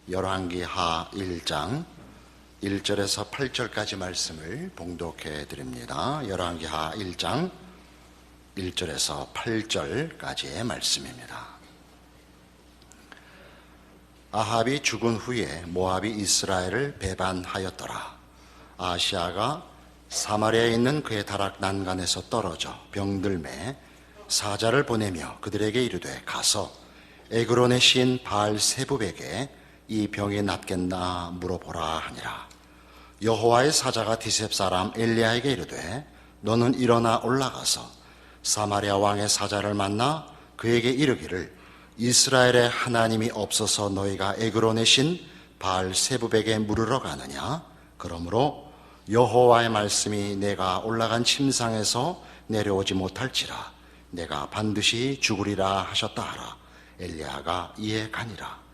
열왕기하 1장 1절에서 8절까지 말씀을 봉독해 드립니다. 열왕기하 1장 1절에서 8절까지의 말씀입니다. 아합이 죽은 후에 모압이 이스라엘을 배반하였더라. 아하시아가 사마리아에 있는 그의 다락 난간에서 떨어져 병들매 사자를 보내며 그들에게 이르되 가서 에그론의 시인 바알세붑에게 이 병이 낫겠나 물어보라 하니라. 여호와의 사자가 디셉 사람 엘리야에게 이르되 너는 일어나 올라가서 사마리아 왕의 사자를 만나 그에게 이르기를 이스라엘의 하나님이 없어서 너희가 에그론의 신 바알세붑에게 물으러 가느냐? 그러므로 여호와의 말씀이 내가 올라간 침상에서 내려오지 못할지라 내가 반드시 죽으리라 하셨다 하라. 엘리야가 이에 가니라.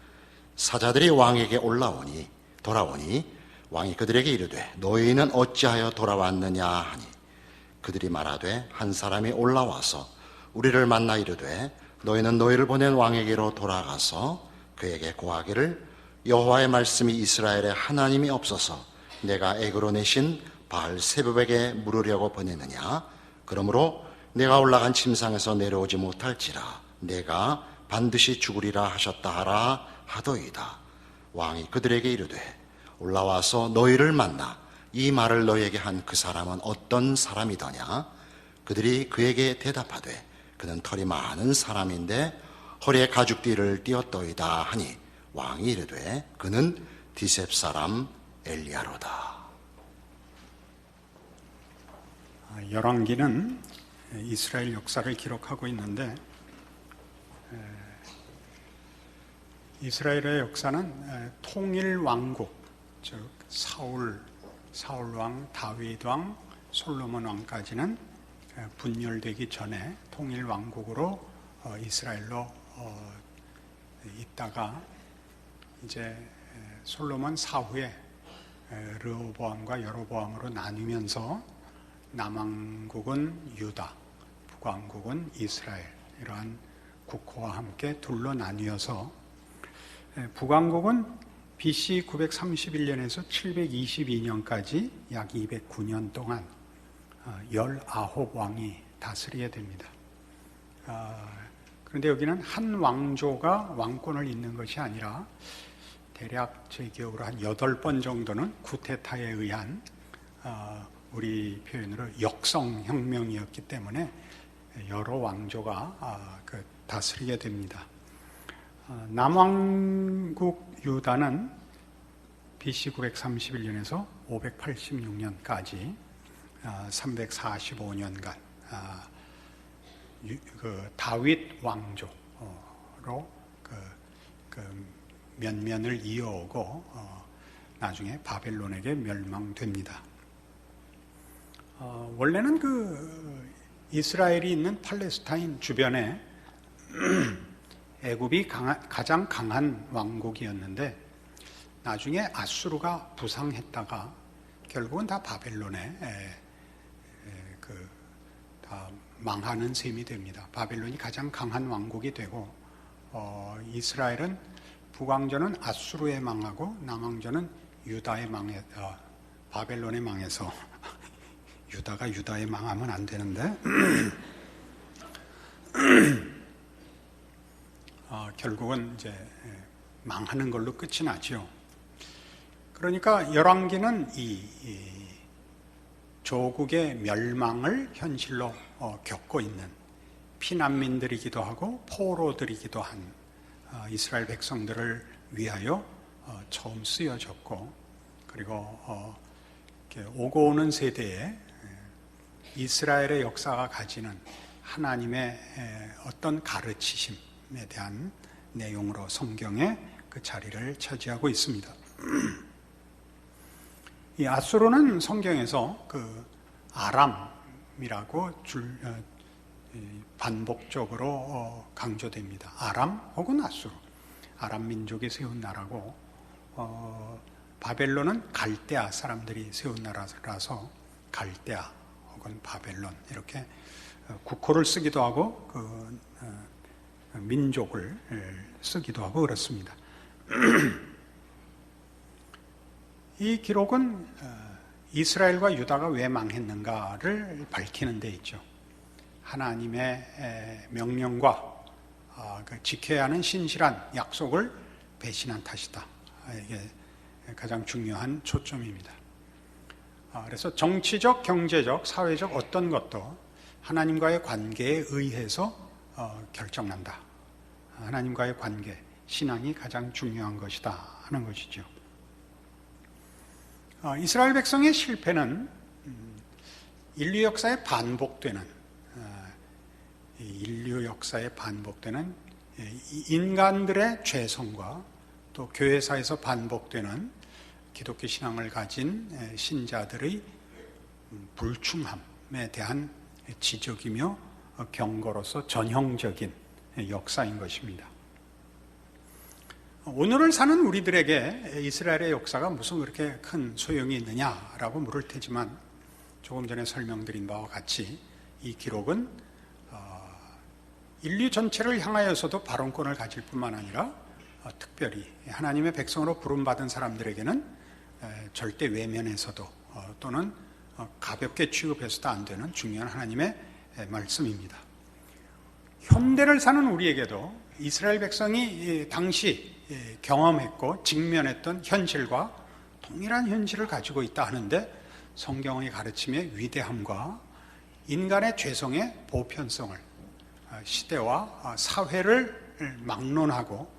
사자들이 왕에게 돌아오니 왕이 그들에게 이르되 너희는 어찌하여 돌아왔느냐 하니 그들이 말하되 한 사람이 올라와서 우리를 만나 이르되 너희는 너희를 보낸 왕에게로 돌아가서 그에게 고하기를 여호와의 말씀이 이스라엘의 하나님이 없어서 내가 에그론의 신 바알세붑에게 물으려고 보내느냐? 그러므로 내가 올라간 침상에서 내려오지 못할지라 내가 반드시 죽으리라 하셨다 하라 하더이다. 왕이 그들에게 이르되 올라와서 너희를 만나 이 말을 너희에게 한 그 사람은 어떤 사람이더냐? 그들이 그에게 대답하되 그는 털이 많은 사람인데 허리에 가죽띠를 띠었더이다 하니 왕이 이르되 그는 디셉 사람 엘리야로다. 열왕기는 이스라엘 역사를 기록하고 있는데 이스라엘의 역사는 통일 왕국, 즉 사울 왕, 다윗 왕, 솔로몬 왕까지는 분열되기 전에 통일 왕국으로 이스라엘로 있다가 이제 솔로몬 사후에 르호보암과 여로보암으로 나뉘면서 남왕국은 유다, 북왕국은 이스라엘, 이러한 국호와 함께 둘로 나뉘어서 북왕국은 BC 931년에서 722년까지 약 209년 동안 19왕이 다스리게 됩니다. 그런데 여기는 한 왕조가 왕권을 잇는 것이 아니라 대략 제 기억으로 한 8번 정도는 쿠데타에 의한 우리 표현으로 역성혁명이었기 때문에 여러 왕조가 다스리게 됩니다. 남왕국 유다는 BC 931년에서 586년까지 345년간 다윗 왕조로 면면을 이어오고 나중에 바벨론에게 멸망됩니다. 원래는 이스라엘이 있는 팔레스타인 주변에 애굽이 가장 강한 왕국이었는데 나중에 아수르가 부상했다가 결국은 다 바벨론에 다 망하는 셈이 됩니다. 바벨론이 가장 강한 왕국이 되고 이스라엘은 북왕조는 아수르에 망하고 남왕조는 바벨론에 망해서 유다가 유다에 망하면 안 되는데 결국은 이제 망하는 걸로 끝이 나죠. 그러니까 열왕기는 이 조국의 멸망을 현실로 겪고 있는 피난민들이기도 하고 포로들이기도 한 이스라엘 백성들을 위하여 처음 쓰여졌고 그리고 오고 오는 세대에 이스라엘의 역사가 가지는 하나님의 어떤 가르치심에 대한 내용으로 성경에 그 자리를 차지하고 있습니다. 이 아수르는 성경에서 아람이라고 반복적으로 강조됩니다. 아람 혹은 아수르, 아람 민족이 세운 나라고 바벨론은 갈대아 사람들이 세운 나라라서 갈대아 혹은 바벨론 이렇게 국호를 쓰기도 하고 민족을 쓰기도 하고 그렇습니다. 이 기록은 이스라엘과 유다가 왜 망했는가를 밝히는 데 있죠. 하나님의 명령과 지켜야 하는 신실한 약속을 배신한 탓이다. 이게 가장 중요한 초점입니다. 그래서 정치적, 경제적, 사회적 어떤 것도 하나님과의 관계에 의해서 결정난다. 하나님과의 관계, 신앙이 가장 중요한 것이다 하는 것이죠. 이스라엘 백성의 실패는 인류 역사에 반복되는 인간들의 죄성과 또 교회사에서 반복되는 기독교 신앙을 가진 신자들의 불충함에 대한 지적이며 경고로서 전형적인 역사인 것입니다. 오늘을 사는 우리들에게 이스라엘의 역사가 무슨 그렇게 큰 소용이 있느냐라고 물을 테지만, 조금 전에 설명드린 바와 같이 이 기록은 인류 전체를 향하여서도 발언권을 가질 뿐만 아니라 특별히 하나님의 백성으로 부름받은 사람들에게는 절대 외면해서도 또는 가볍게 취급해서도 안 되는 중요한 하나님의 말씀입니다. 현대를 사는 우리에게도 이스라엘 백성이 당시 경험했고 직면했던 현실과 동일한 현실을 가지고 있다 하는데, 성경의 가르침의 위대함과 인간의 죄성의 보편성을, 시대와 사회를 막론하고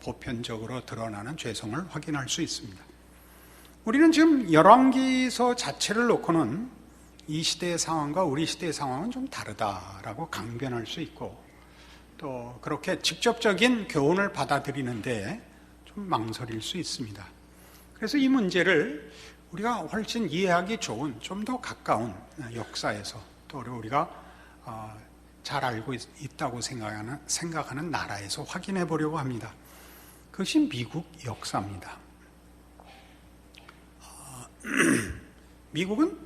보편적으로 드러나는 죄성을 확인할 수 있습니다. 우리는 지금 열왕기서 자체를 놓고는 이 시대의 상황과 우리 시대의 상황은 좀 다르다라고 강변할 수 있고, 또 그렇게 직접적인 교훈을 받아들이는데 좀 망설일 수 있습니다. 그래서 이 문제를 우리가 훨씬 이해하기 좋은, 좀 더 가까운 역사에서, 또 우리가 잘 알고 있다고 생각하는 나라에서 확인해 보려고 합니다. 그것이 미국 역사입니다. 미국은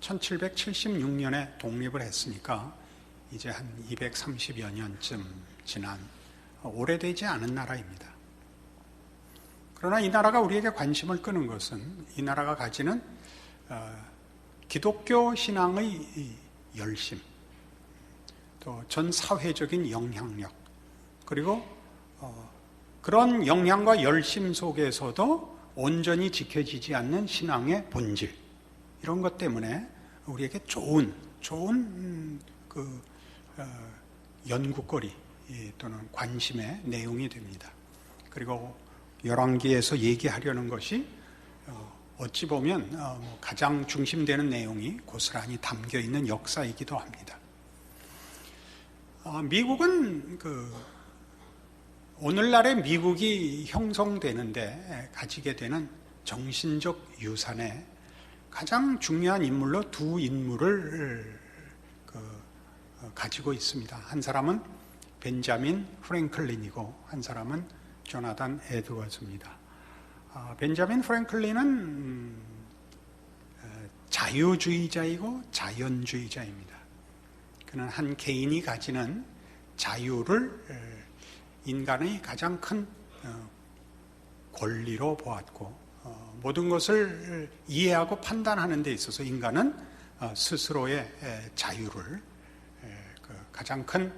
1776년에 독립을 했으니까 이제 한 230여 년쯤 지난 오래되지 않은 나라입니다. 그러나 이 나라가 우리에게 관심을 끄는 것은 이 나라가 가지는 기독교 신앙의 열심, 또 전 사회적인 영향력, 그리고 그런 영향과 열심 속에서도 온전히 지켜지지 않는 신앙의 본질, 이런 것 때문에 우리에게 좋은 연구거리 또는 관심의 내용이 됩니다. 그리고 열왕기에서 얘기하려는 것이 어찌 보면 가장 중심되는 내용이 고스란히 담겨 있는 역사이기도 합니다. 미국은 오늘날의 미국이 형성되는데 가지게 되는 정신적 유산에 가장 중요한 인물로 두 인물을 가지고 있습니다. 한 사람은 벤자민 프랭클린이고 한 사람은 조나단 에드워즈입니다. 벤자민 프랭클린은 자유주의자이고 자연주의자입니다. 그는 한 개인이 가지는 자유를 인간의 가장 큰 권리로 보았고, 모든 것을 이해하고 판단하는 데 있어서 인간은 스스로의 자유를 가장 큰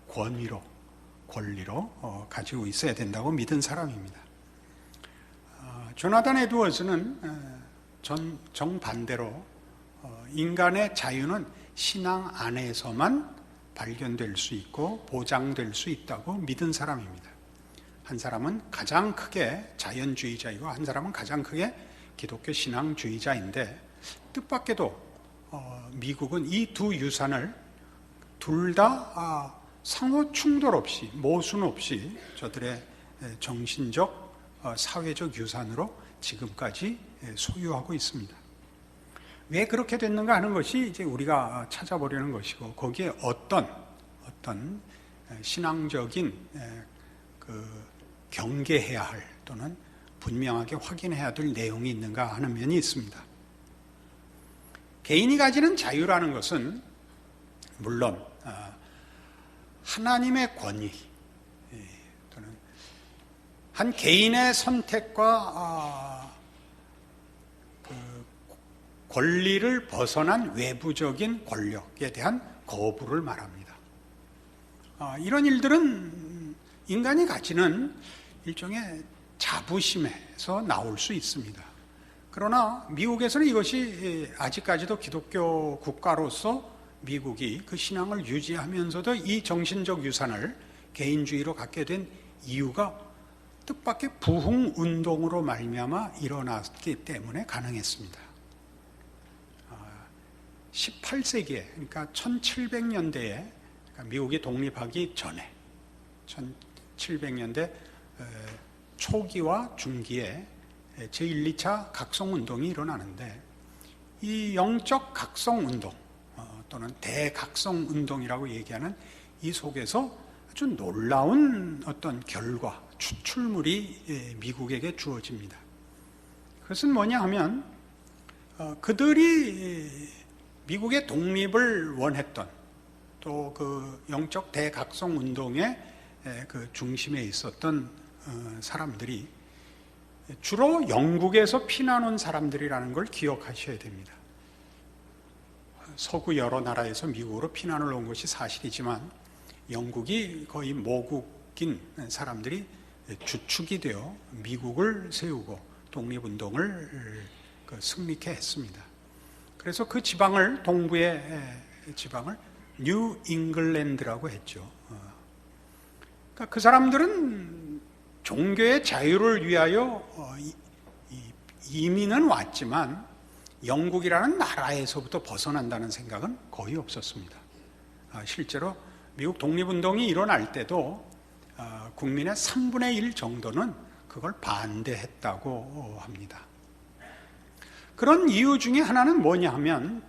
권리로 가지고 있어야 된다고 믿은 사람입니다. 조나단 에드워즈는 정반대로 인간의 자유는 신앙 안에서만 발견될 수 있고 보장될 수 있다고 믿은 사람입니다. 한 사람은 가장 크게 자연주의자이고 한 사람은 가장 크게 기독교 신앙주의자인데, 뜻밖에도 미국은 이 두 유산을 둘 다 상호 충돌 없이, 모순 없이 저들의 정신적, 사회적 유산으로 지금까지 소유하고 있습니다. 왜 그렇게 됐는가 하는 것이 이제 우리가 찾아보려는 것이고, 거기에 어떤 신앙적인 경계해야 할 또는 분명하게 확인해야 될 내용이 있는가 하는 면이 있습니다. 개인이 가지는 자유라는 것은 물론 하나님의 권위 또는 한 개인의 선택과 권리를 벗어난 외부적인 권력에 대한 거부를 말합니다. 이런 일들은 인간이 가지는 일종의 자부심에서 나올 수 있습니다. 그러나 미국에서는 이것이 아직까지도 기독교 국가로서 미국이 그 신앙을 유지하면서도 이 정신적 유산을 개인주의로 갖게 된 이유가 뜻밖의 부흥운동으로 말미암아 일어났기 때문에 가능했습니다. 18세기에, 그러니까 1700년대에, 그러니까 미국이 독립하기 전에 1700년대 초기와 중기에 제1, 2차 각성운동이 일어나는데, 이 영적 각성운동 또는 대각성운동이라고 얘기하는 이 속에서 아주 놀라운 어떤 결과, 추출물이 미국에게 주어집니다. 그것은 뭐냐 하면 그들이 미국의 독립을 원했던, 또 그 영적 대각성 운동의 그 중심에 있었던 사람들이 주로 영국에서 피난 온 사람들이라는 걸 기억하셔야 됩니다. 서구 여러 나라에서 미국으로 피난을 온 것이 사실이지만 영국이 거의 모국인 사람들이 주축이 되어 미국을 세우고 독립운동을 승리케 했습니다. 그래서 그 지방을, 동부의 지방을 뉴 잉글랜드라고 했죠. 그러니까 그 사람들은 종교의 자유를 위하여 이민은 왔지만 영국이라는 나라에서부터 벗어난다는 생각은 거의 없었습니다. 실제로 미국 독립운동이 일어날 때도 국민의 3분의 1 정도는 그걸 반대했다고 합니다. 그런 이유 중에 하나는 뭐냐 하면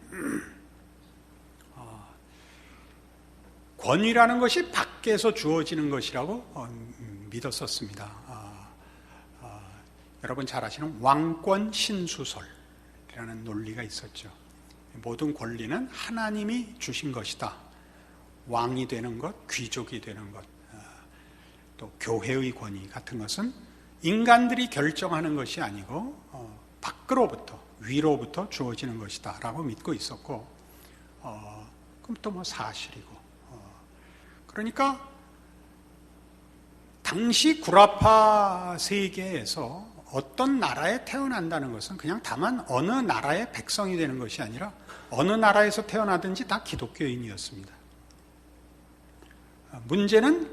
권위라는 것이 밖에서 주어지는 것이라고 믿었었습니다. 여러분 잘 아시는 왕권 신수설이라는 논리가 있었죠. 모든 권리는 하나님이 주신 것이다. 왕이 되는 것, 귀족이 되는 것, 또 교회의 권위 같은 것은 인간들이 결정하는 것이 아니고 밖으로부터, 위로부터 주어지는 것이다 라고 믿고 있었고, 그럼 또 뭐 사실이고, 그러니까 당시 구라파 세계에서 어떤 나라에 태어난다는 것은 그냥 다만 어느 나라의 백성이 되는 것이 아니라 어느 나라에서 태어나든지 다 기독교인이었습니다. 문제는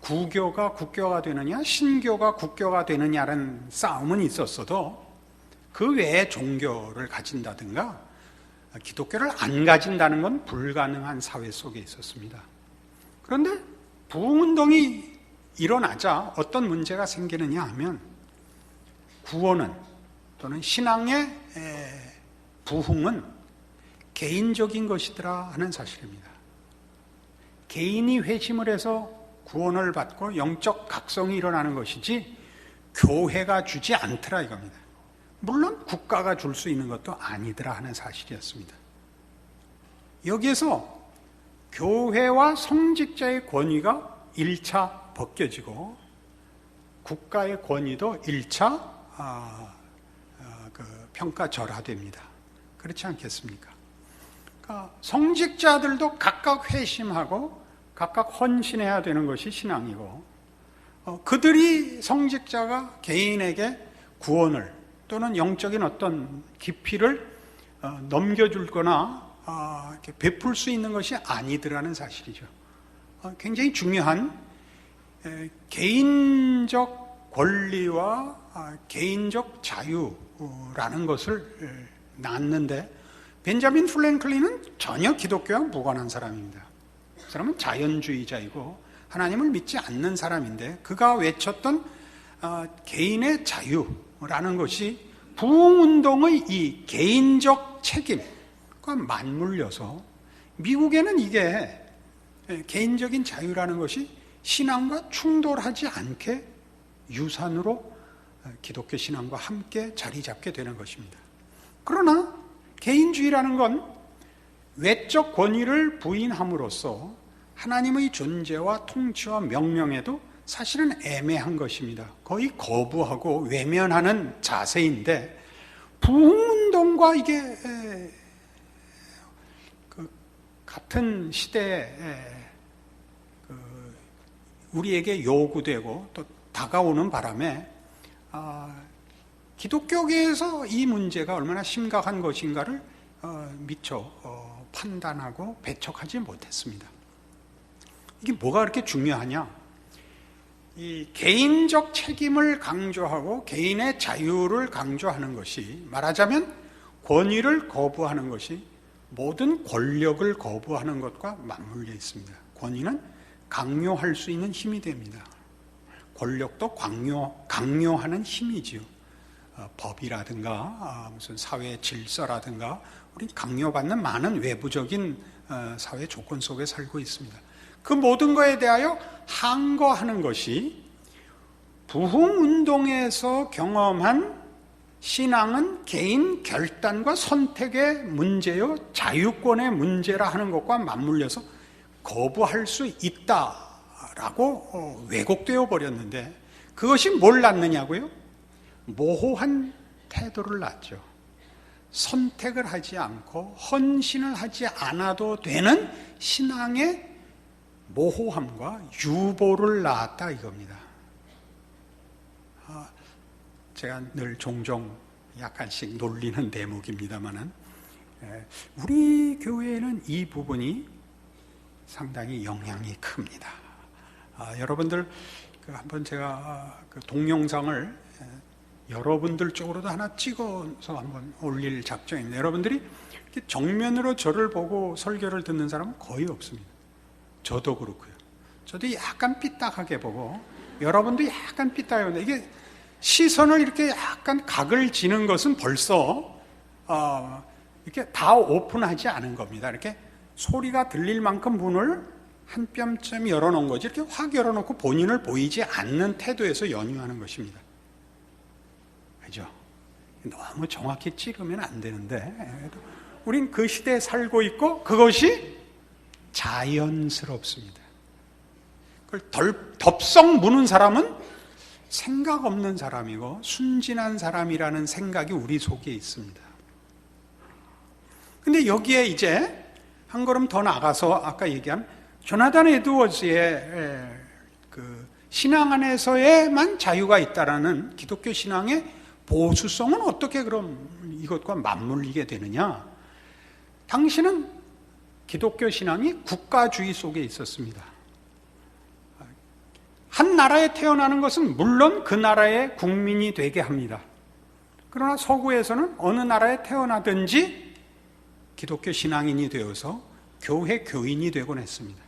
구교가 국교가 되느냐, 신교가 국교가 되느냐라는 싸움은 있었어도 그 외의 종교를 가진다든가 기독교를 안 가진다는 건 불가능한 사회 속에 있었습니다. 그런데 부흥운동이 일어나자 어떤 문제가 생기느냐 하면 구원은, 또는 신앙의 부흥은 개인적인 것이더라 하는 사실입니다. 개인이 회심을 해서 구원을 받고 영적 각성이 일어나는 것이지 교회가 주지 않더라 이겁니다. 물론 국가가 줄 수 있는 것도 아니더라 하는 사실이었습니다. 여기에서 교회와 성직자의 권위가 1차 벗겨지고 국가의 권위도 1차 평가절하됩니다. 그렇지 않겠습니까? 그러니까 성직자들도 각각 회심하고 각각 헌신해야 되는 것이 신앙이고, 그들이, 성직자가 개인에게 구원을 또는 영적인 어떤 깊이를 넘겨줄 거나 이렇게 베풀 수 있는 것이 아니더라는 사실이죠. 굉장히 중요한 개인적 권리와 개인적 자유라는 것을 낳았는데, 벤자민 프랭클린은 전혀 기독교와 무관한 사람입니다. 그 사람은 자연주의자이고 하나님을 믿지 않는 사람인데, 그가 외쳤던 개인의 자유라는 것이 부흥운동의 이 개인적 책임과 맞물려서 미국에는 이게 개인적인 자유라는 것이 신앙과 충돌하지 않게 유산으로 기독교 신앙과 함께 자리 잡게 되는 것입니다. 그러나 개인주의라는 건 외적 권위를 부인함으로써 하나님의 존재와 통치와 명령에도 사실은 애매한 것입니다. 거의 거부하고 외면하는 자세인데 부흥운동과 이게 같은 시대에 우리에게 요구되고 또 다가오는 바람에 기독교계에서 이 문제가 얼마나 심각한 것인가를 미처 판단하고 배척하지 못했습니다. 이게 뭐가 그렇게 중요하냐? 이 개인적 책임을 강조하고 개인의 자유를 강조하는 것이, 말하자면 권위를 거부하는 것이 모든 권력을 거부하는 것과 맞물려 있습니다. 권위는 강요할 수 있는 힘이 됩니다. 권력도 강요하는 힘이지요. 법이라든가 무슨 사회 질서라든가 우리 강요받는 많은 외부적인 사회 조건 속에 살고 있습니다. 그 모든 것에 대하여 항거하는 것이 부흥운동에서 경험한 신앙은 개인 결단과 선택의 문제요, 자유권의 문제라 하는 것과 맞물려서 거부할 수 있다라고 왜곡되어 버렸는데, 그것이 뭘 낳느냐고요? 모호한 태도를 낳죠. 선택을 하지 않고 헌신을 하지 않아도 되는 신앙의 모호함과 유보를 낳았다 이겁니다. 제가 늘 종종 약간씩 놀리는 대목입니다만은 우리 교회에는 이 부분이 상당히 영향이 큽니다. 여러분들 한번 제가 그 동영상을 여러분들 쪽으로도 하나 찍어서 한번 올릴 작정입니다. 여러분들이 이렇게 정면으로 저를 보고 설교를 듣는 사람은 거의 없습니다. 저도 그렇고요. 저도 약간 삐딱하게 보고 여러분도 약간 삐딱하게 보는데, 이게 시선을 이렇게 약간 각을 지는 것은 벌써 이렇게 다 오픈하지 않은 겁니다. 이렇게 소리가 들릴 만큼 문을 한 뼘쯤 열어놓은 거지, 이렇게 확 열어놓고 본인을 보이지 않는 태도에서 연유하는 것입니다. 그죠? 너무 정확히 찌르면 안 되는데 우린 그 시대에 살고 있고 그것이 자연스럽습니다. 그걸 덥석 무는 사람은 생각 없는 사람이고 순진한 사람이라는 생각이 우리 속에 있습니다. 근데 여기에 이제 한 걸음 더 나가서 아까 얘기한 조나단 에드워즈의 그 신앙 안에서에만 자유가 있다라는 기독교 신앙의 보수성은 어떻게 그럼 이것과 맞물리게 되느냐? 당시는 기독교 신앙이 국가주의 속에 있었습니다. 한 나라에 태어나는 것은 물론 그 나라의 국민이 되게 합니다. 그러나 서구에서는 어느 나라에 태어나든지 기독교 신앙인이 되어서 교회 교인이 되곤 했습니다.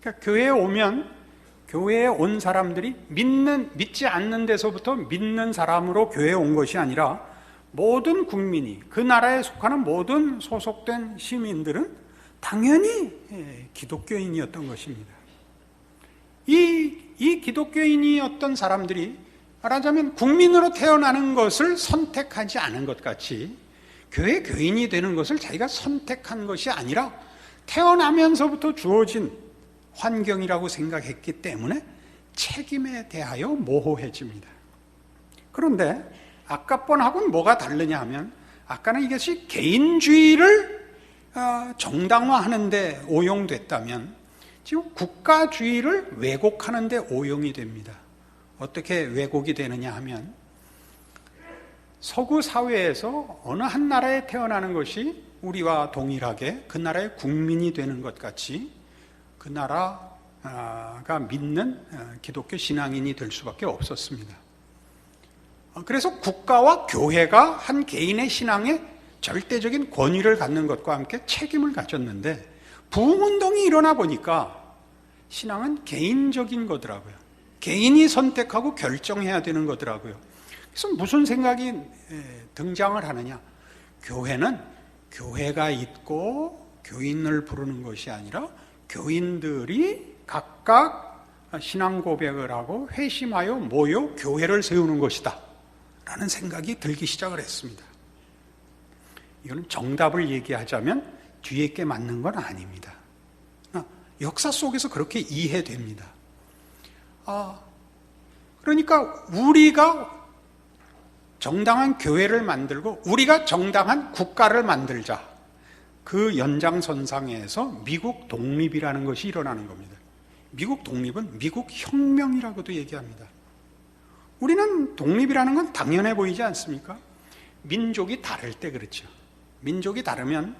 그러니까 교회에 오면 교회에 온 사람들이 믿지 않는 데서부터 믿는 사람으로 교회에 온 것이 아니라 모든 국민이, 그 나라에 속하는 모든 소속된 시민들은 당연히 기독교인이었던 것입니다. 이 기독교인이었던 사람들이 말하자면 국민으로 태어나는 것을 선택하지 않은 것 같이 교회 교인이 되는 것을 자기가 선택한 것이 아니라 태어나면서부터 주어진 환경이라고 생각했기 때문에 책임에 대하여 모호해집니다. 그런데 아까 번하고는 뭐가 다르냐 하면, 아까는 이것이 개인주의를 정당화하는 데 오용됐다면 지금 국가주의를 왜곡하는 데 오용이 됩니다. 어떻게 왜곡이 되느냐 하면, 서구 사회에서 어느 한 나라에 태어나는 것이 우리와 동일하게 그 나라의 국민이 되는 것 같이 그 나라가 믿는 기독교 신앙인이 될 수밖에 없었습니다. 그래서 국가와 교회가 한 개인의 신앙에 절대적인 권위를 갖는 것과 함께 책임을 가졌는데, 부흥운동이 일어나 보니까 신앙은 개인적인 거더라고요. 개인이 선택하고 결정해야 되는 거더라고요. 그래서 무슨 생각이 등장을 하느냐? 교회는 교회가 있고 교인을 부르는 것이 아니라 교인들이 각각 신앙 고백을 하고 회심하여 모여 교회를 세우는 것이다 라는 생각이 들기 시작을 했습니다. 이거는 정답을 얘기하자면 뒤에 게 맞는 건 아닙니다. 역사 속에서 그렇게 이해됩니다. 그러니까 우리가 정당한 교회를 만들고 우리가 정당한 국가를 만들자. 그 연장선상에서 미국 독립이라는 것이 일어나는 겁니다. 미국 독립은 미국 혁명이라고도 얘기합니다. 우리는 독립이라는 건 당연해 보이지 않습니까? 민족이 다를 때 그렇죠. 민족이 다르면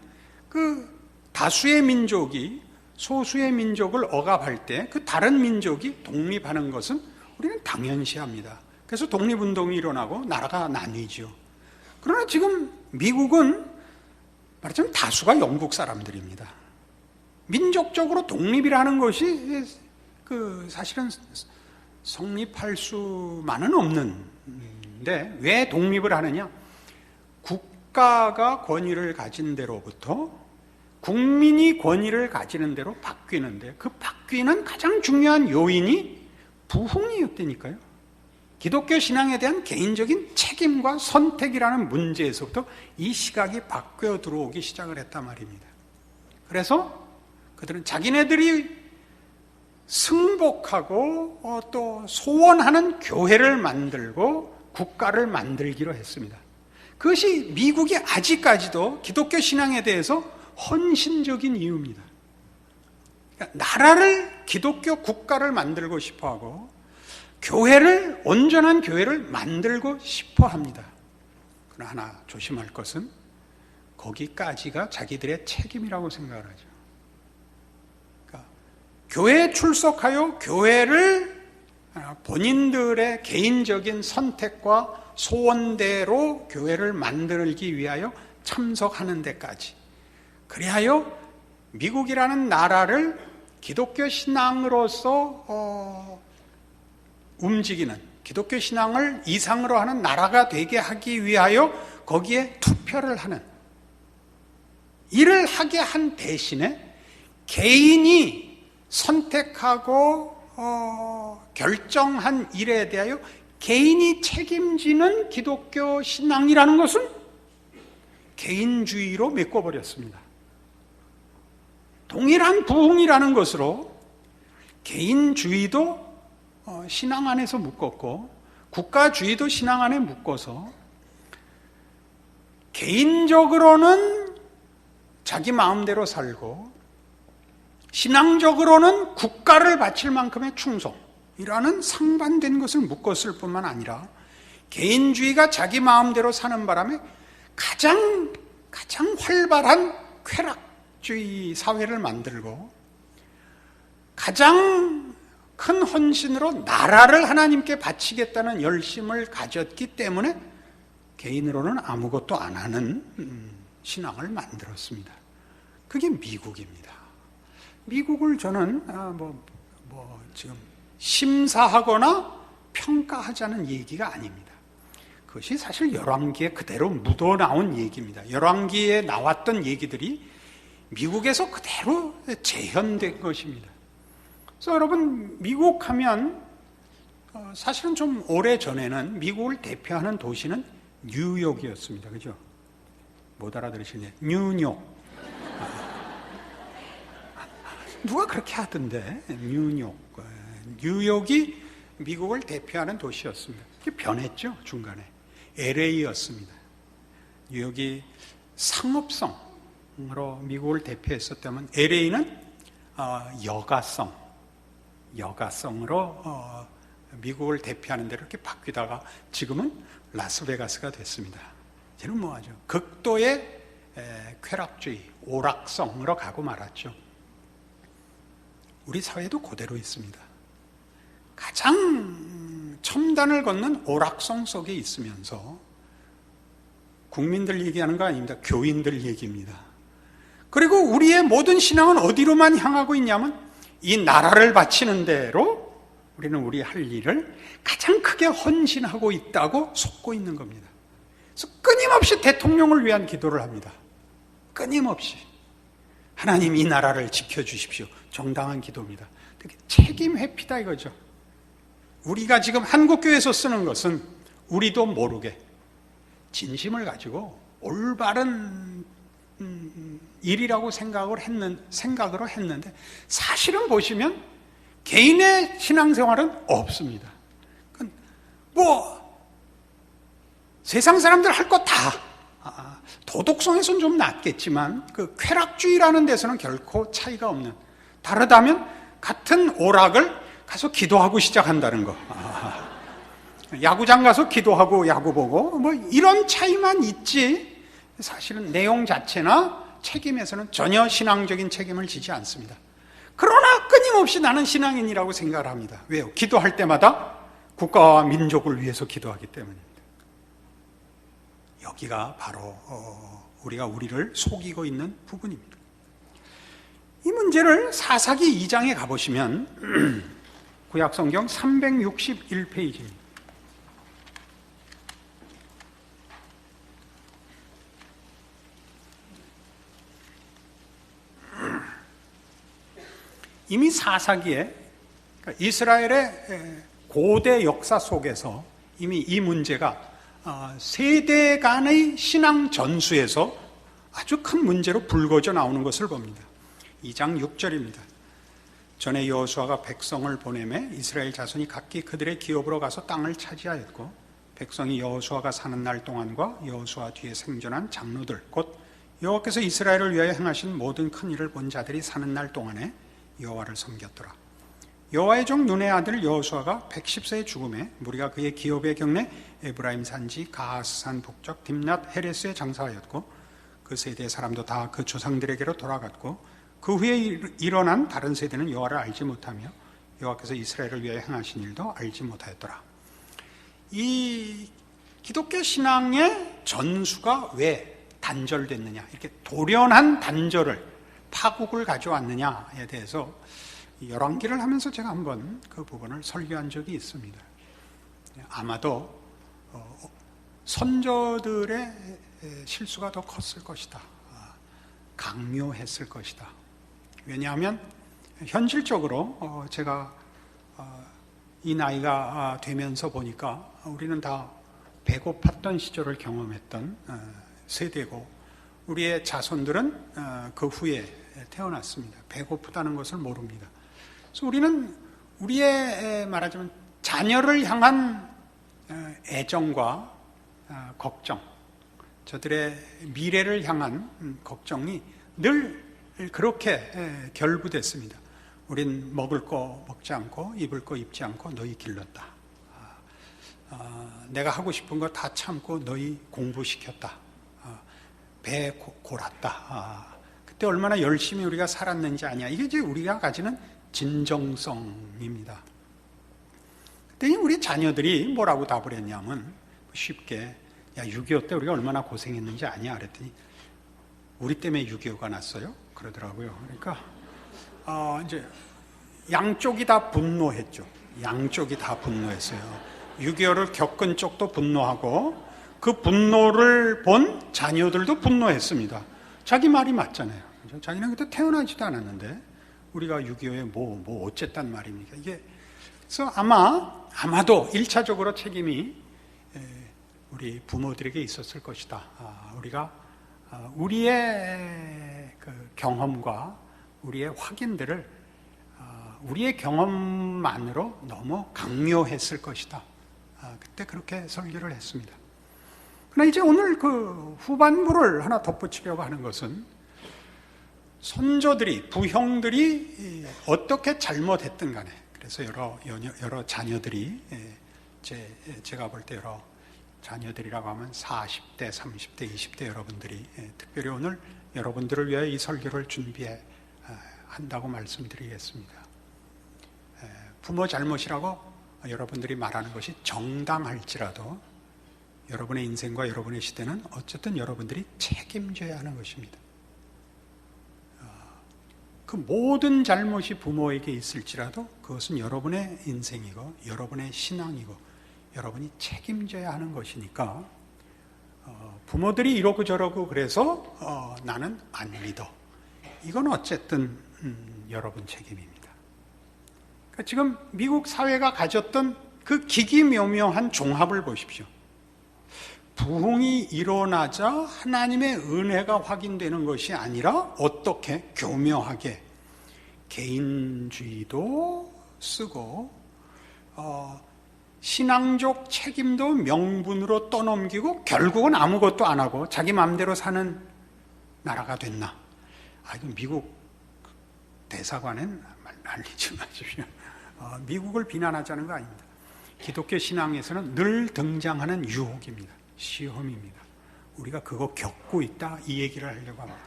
그 다수의 민족이 소수의 민족을 억압할 때 그 다른 민족이 독립하는 것은 우리는 당연시합니다. 그래서 독립운동이 일어나고 나라가 나뉘죠. 그러나 지금 미국은 말하자면 다수가 영국 사람들입니다. 민족적으로 독립이라는 것이 사실은 성립할 수만은 없는데 왜 독립을 하느냐? 국가가 권위를 가진 대로부터 국민이 권위를 가지는 대로 바뀌는데 그 바뀌는 가장 중요한 요인이 부흥이었다니까요. 기독교 신앙에 대한 개인적인 책임과 선택이라는 문제에서부터 이 시각이 바뀌어 들어오기 시작을 했단 말입니다. 그래서 그들은 자기네들이 승복하고 또 소원하는 교회를 만들고 국가를 만들기로 했습니다. 그것이 미국이 아직까지도 기독교 신앙에 대해서 헌신적인 이유입니다. 그러니까 나라를 기독교 국가를 만들고 싶어하고 교회를 온전한 교회를 만들고 싶어합니다. 그러나 하나 조심할 것은 거기까지가 자기들의 책임이라고 생각을 하죠. 그러니까 교회에 출석하여 교회를 본인들의 개인적인 선택과 소원대로 교회를 만들기 위하여 참석하는 데까지, 그리하여 미국이라는 나라를 기독교 신앙으로서 움직이는, 기독교 신앙을 이상으로 하는 나라가 되게 하기 위하여 거기에 투표를 하는 일을 하게 한 대신에 개인이 선택하고 결정한 일에 대하여 개인이 책임지는 기독교 신앙이라는 것은 개인주의로 메꿔버렸습니다. 동일한 부흥이라는 것으로 개인주의도 신앙 안에서 묶었고 국가주의도 신앙 안에 묶어서 개인적으로는 자기 마음대로 살고 신앙적으로는 국가를 바칠 만큼의 충성이라는 상반된 것을 묶었을 뿐만 아니라 개인주의가 자기 마음대로 사는 바람에 가장 활발한 쾌락주의 사회를 만들고 가장 큰 헌신으로 나라를 하나님께 바치겠다는 열심을 가졌기 때문에 개인으로는 아무것도 안 하는 신앙을 만들었습니다. 그게 미국입니다. 미국을 저는 지금 심사하거나 평가하자는 얘기가 아닙니다. 그것이 사실 열왕기에 그대로 묻어나온 얘기입니다. 열왕기에 나왔던 얘기들이 미국에서 그대로 재현된 것입니다. 그래서 여러분, 미국 하면 사실은 좀 오래전에는 미국을 대표하는 도시는 뉴욕이었습니다. 그죠? 못 알아들으시네. 뉴욕. 누가 그렇게 하던데. 뉴욕이 미국을 대표하는 도시였습니다. 그게 변했죠, 중간에. LA였습니다. 뉴욕이 상업성으로 미국을 대표했었다면 LA는 여가성으로 미국을 대표하는 대로 이렇게 바뀌다가 지금은 라스베가스가 됐습니다. 이제는 뭐하죠? 극도의 쾌락주의, 오락성으로 가고 말았죠. 우리 사회도 그대로 있습니다. 가장 첨단을 걷는 오락성 속에 있으면서 국민들 얘기하는 거 아닙니다. 교인들 얘기입니다. 그리고 우리의 모든 신앙은 어디로만 향하고 있냐면 이 나라를 바치는 대로 우리는 우리 할 일을 가장 크게 헌신하고 있다고 속고 있는 겁니다. 그래서 끊임없이 대통령을 위한 기도를 합니다. 끊임없이. 하나님 이 나라를 지켜주십시오. 정당한 기도입니다. 되게 책임 회피다 이거죠. 우리가 지금 한국교회에서 쓰는 것은 우리도 모르게 진심을 가지고 올바른 일이라고 생각으로 했는데 사실은 보시면 개인의 신앙생활은 없습니다. 뭐 세상 사람들 할 거 다 도덕성에서는 좀 낫겠지만 그 쾌락주의라는 데서는 결코 차이가 없는, 다르다면 같은 오락을 가서 기도하고 시작한다는 거, 야구장 가서 기도하고 야구 보고 뭐 이런 차이만 있지 사실은 내용 자체나 책임에서는 전혀 신앙적인 책임을 지지 않습니다. 그러나 끊임없이 나는 신앙인이라고 생각을 합니다. 왜요? 기도할 때마다 국가와 민족을 위해서 기도하기 때문입니다. 여기가 바로 우리가 우리를 속이고 있는 부분입니다. 이 문제를 사사기 2장에 가보시면 구약성경 361페이지입니다. 이미 사사기에 이스라엘의 고대 역사 속에서 이미 이 문제가 세대 간의 신앙 전수에서 아주 큰 문제로 불거져 나오는 것을 봅니다. 2장 6절입니다. 전에 여호수아가 백성을 보내매 이스라엘 자손이 각기 그들의 기업으로 가서 땅을 차지하였고 백성이 여호수아가 사는 날 동안과 여호수아 뒤에 생존한 장로들 곧 여호와께서 이스라엘을 위하여 행하신 모든 큰 일을 본 자들이 사는 날 동안에 여호와를 섬겼더라. 여호와의 종 눈의 아들 여호수아가 110세에 죽음에 무리가 그의 기업의 경내 에브라임 산지 가하스산 북쪽 딥낫 헤레스에 장사하였고 그 세대의 사람도 다 그 조상들에게로 돌아갔고 그 후에 일어난 다른 세대는 여호와를 알지 못하며 여호와께서 이스라엘을 위하여 행하신 일도 알지 못하였더라. 이 기독교 신앙의 전수가 왜 단절됐느냐, 이렇게 돌연한 단절을, 파국을 가져왔느냐에 대해서 열왕기를 하면서 제가 한번 그 부분을 설교한 적이 있습니다. 아마도 선조들의 실수가 더 컸을 것이다, 강요했을 것이다. 왜냐하면 현실적으로 제가 이 나이가 되면서 보니까 우리는 다 배고팠던 시절을 경험했던 세대고 우리의 자손들은 그 후에 태어났습니다. 배고프다는 것을 모릅니다. 그래서 우리는 우리의 말하자면 자녀를 향한 애정과 걱정, 저들의 미래를 향한 걱정이 늘 그렇게 결부됐습니다. 우린 먹을 거 먹지 않고 입을 거 입지 않고 너희 길렀다. 내가 하고 싶은 거 다 참고 너희 공부시켰다. 배 골았다. 그때 얼마나 열심히 우리가 살았는지 아냐. 이게 이제 우리가 가지는 진정성입니다. 그때 우리 자녀들이 뭐라고 답을 했냐면 쉽게, 야, 6.25 때 우리가 얼마나 고생했는지 아냐 그랬더니 우리 때문에 6.25가 났어요? 그러더라고요. 그러니까 이제 양쪽이 다 분노했죠. 양쪽이 다 분노했어요. 6.25를 겪은 쪽도 분노하고 그 분노를 본 자녀들도 분노했습니다. 자기 말이 맞잖아요. 자기는 그때 태어나지도 않았는데 우리가 6.25에 뭐 어쨌단 말입니까? 이게 그래서 아마도 1차적으로 책임이 우리 부모들에게 있었을 것이다. 우리가 우리의 그 경험과 우리의 확인들을 우리의 경험만으로 너무 강요했을 것이다. 그때 그렇게 설교를 했습니다. 그러나 이제 오늘 그 후반부를 하나 덧붙이려고 하는 것은 선조들이, 부형들이 어떻게 잘못했든 간에, 그래서 여러 자녀들이, 제가 볼 때 여러 자녀들이라고 하면 40대, 30대, 20대 여러분들이, 특별히 오늘 여러분들을 위해 이 설교를 준비한다고 말씀드리겠습니다. 부모 잘못이라고 여러분들이 말하는 것이 정당할지라도 여러분의 인생과 여러분의 시대는 어쨌든 여러분들이 책임져야 하는 것입니다. 그 모든 잘못이 부모에게 있을지라도 그것은 여러분의 인생이고 여러분의 신앙이고 여러분이 책임져야 하는 것이니까 부모들이 이러고 저러고 그래서 나는 안 믿어. 이건 어쨌든 여러분 책임입니다. 그러니까 지금 미국 사회가 가졌던 그 기기묘묘한 종합을 보십시오. 부흥이 일어나자 하나님의 은혜가 확인되는 것이 아니라 어떻게 교묘하게 개인주의도 쓰고 신앙적 책임도 명분으로 떠넘기고 결국은 아무것도 안 하고 자기 마음대로 사는 나라가 됐나? 이거 미국 대사관엔 알리지 마십시오. 미국을 비난하자는 거 아닙니다. 기독교 신앙에서는 늘 등장하는 유혹입니다. 시험입니다. 우리가 그거 겪고 있다, 이 얘기를 하려고 합니다.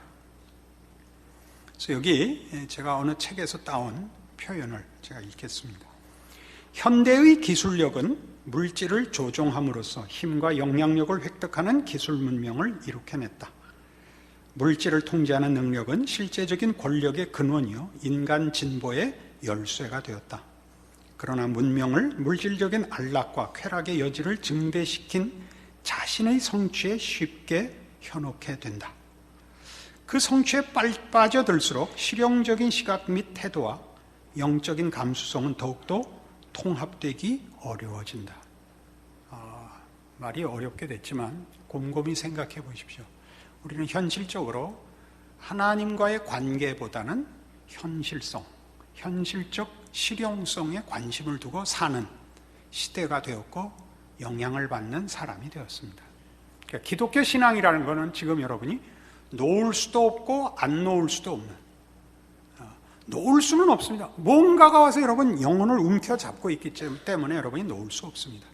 그래서 여기 제가 어느 책에서 따온 표현을 제가 읽겠습니다. 현대의 기술력은 물질을 조종함으로써 힘과 영향력을 획득하는 기술 문명을 이룩해냈다. 물질을 통제하는 능력은 실제적인 권력의 근원이요 인간 진보의 열쇠가 되었다. 그러나 문명을 물질적인 안락과 쾌락의 여지를 증대시킨 자신의 성취에 쉽게 현혹해 된다. 그 성취에 빠져들수록 실용적인 시각 및 태도와 영적인 감수성은 더욱더 통합되기 어려워진다. 말이 어렵게 됐지만 곰곰이 생각해 보십시오. 우리는 현실적으로 하나님과의 관계보다는 현실성, 현실적 실용성에 관심을 두고 사는 시대가 되었고 영향을 받는 사람이 되었습니다. 그러니까 기독교 신앙이라는 것은 지금 여러분이 놓을 수도 없고 안 놓을 수도 없는, 놓을 수는 없습니다. 뭔가가 와서 여러분 영혼을 움켜잡고 있기 때문에 여러분이 놓을 수 없습니다.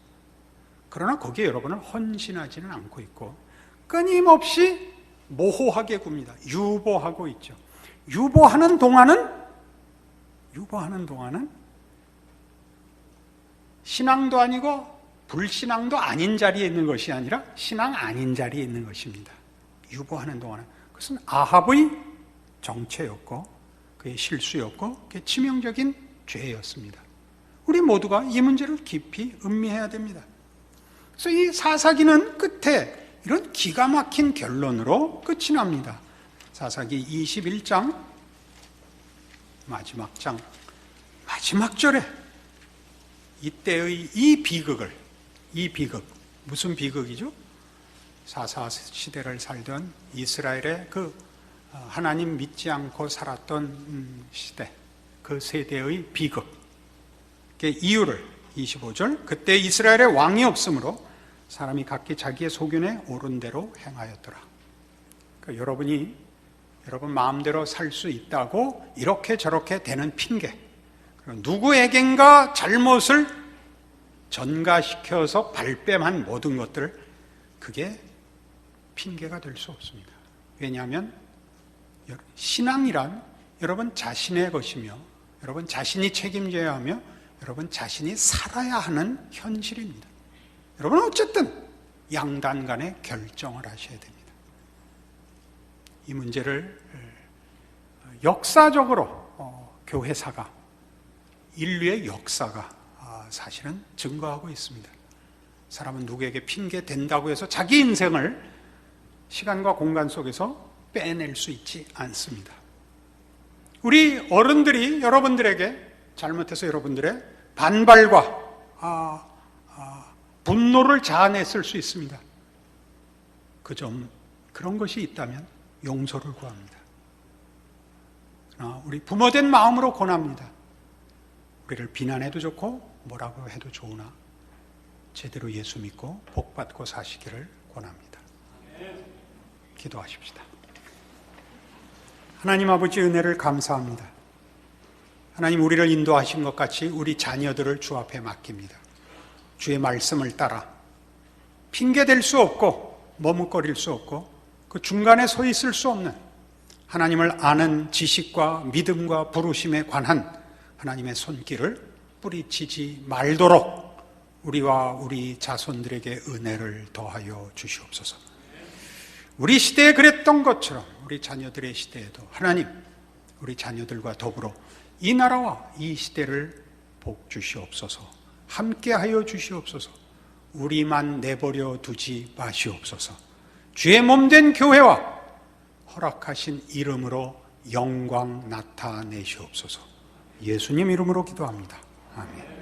그러나 거기에 여러분은 헌신하지는 않고 있고 끊임없이 모호하게 굽니다. 유보하고 있죠. 유보하는 동안은 신앙도 아니고 불신앙도 아닌 자리에 있는 것이 아니라 신앙 아닌 자리에 있는 것입니다. 유보하는 동안은. 그것은 아합의 정체였고 그의 실수였고 그의 치명적인 죄였습니다. 우리 모두가 이 문제를 깊이 음미해야 됩니다. 그래서 이 사사기는 끝에 이런 기가 막힌 결론으로 끝이 납니다. 사사기 21장 마지막 절에 이때의 이 비극, 무슨 비극이죠? 사사 시대를 살던 이스라엘의 그 하나님 믿지 않고 살았던 시대, 그 세대의 비극, 그 이유를 25절, 그때 이스라엘에 왕이 없으므로 사람이 각기 자기의 소견에 옳은 대로 행하였더라. 그러니까 여러분 마음대로 살 수 있다고 이렇게 저렇게 되는 핑계, 누구에겐가 잘못을 전가시켜서 발뺌한 모든 것들, 그게 핑계가 될 수 없습니다. 왜냐하면 신앙이란 여러분 자신의 것이며 여러분 자신이 책임져야 하며 여러분 자신이 살아야 하는 현실입니다. 여러분은 어쨌든 양단 간에 결정을 하셔야 됩니다. 이 문제를 역사적으로 교회사가, 인류의 역사가 사실은 증거하고 있습니다. 사람은 누구에게 핑계 댄다고 해서 자기 인생을 시간과 공간 속에서 빼낼 수 있지 않습니다. 우리 어른들이 여러분들에게 잘못해서 여러분들의 반발과 분노를 자아냈을 수 있습니다. 그런 것이 있다면 용서를 구합니다. 우리 부모된 마음으로 권합니다. 우리를 비난해도 좋고 뭐라고 해도 좋으나 제대로 예수 믿고 복받고 사시기를 권합니다. 기도하십시다. 하나님 아버지, 은혜를 감사합니다. 하나님, 우리를 인도하신 것 같이 우리 자녀들을 주 앞에 맡깁니다. 주의 말씀을 따라 핑계댈 수 없고 머뭇거릴 수 없고 그 중간에 서 있을 수 없는 하나님을 아는 지식과 믿음과 부르심에 관한 하나님의 손길을 뿌리치지 말도록 우리와 우리 자손들에게 은혜를 더하여 주시옵소서. 우리 시대에 그랬던 것처럼 우리 자녀들의 시대에도 하나님, 우리 자녀들과 더불어 이 나라와 이 시대를 복 주시옵소서. 함께하여 주시옵소서. 우리만 내버려 두지 마시옵소서. 주의 몸된 교회와 허락하신 이름으로 영광 나타내시옵소서. 예수님 이름으로 기도합니다. 아멘.